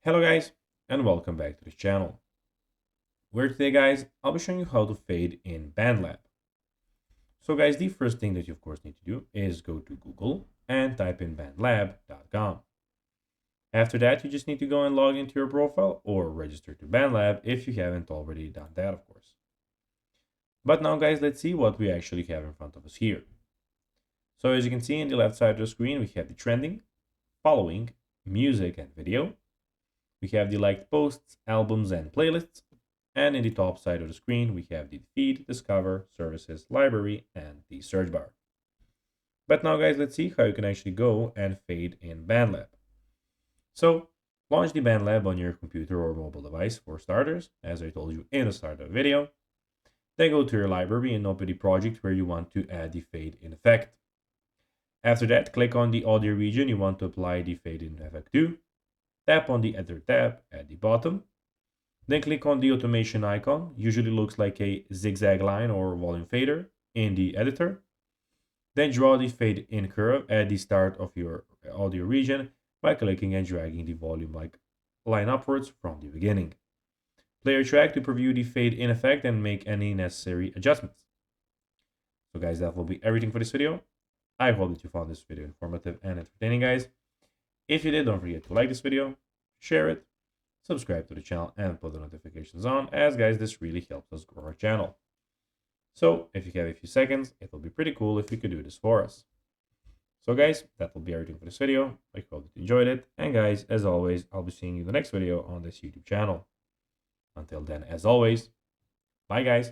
Hello guys, and welcome back to this channel. Where today guys, I'll be showing you how to fade in BandLab. So guys, the first thing that you of course need to do is go to Google and type in bandlab.com. After that, you just need to go and log into your profile or register to BandLab if you haven't already done that of course. But now guys, let's see what we actually have in front of us here. So as you can see in the left side of the screen, we have the trending, following, music and video. We have the liked posts, albums, and playlists. And in the top side of the screen, we have the feed, discover, services, library, and the search bar. But now guys, let's see how you can actually go and fade in BandLab. So launch the BandLab on your computer or mobile device for starters, as I told you in the start of the video. Then go to your library and open the project where you want to add the fade in effect. After that, click on the audio region you want to apply the fade in effect to. Tap on the Editor tab at the bottom. Then click on the automation icon, usually looks like a zigzag line or volume fader in the editor. Then draw the fade in curve at the start of your audio region by clicking and dragging the volume like line upwards from the beginning. Play your track to preview the fade in effect and make any necessary adjustments. So guys, that will be everything for this video. I hope that you found this video informative and entertaining guys. If you did, don't forget to like this video, share it, subscribe to the channel, and put the notifications on, as guys, this really helps us grow our channel. So if you have a few seconds, it will be pretty cool if you could do this for us. So guys, that will be everything for this video. I hope that you enjoyed it. And guys, as always, I'll be seeing you in the next video on this YouTube channel. Until then, as always, bye guys.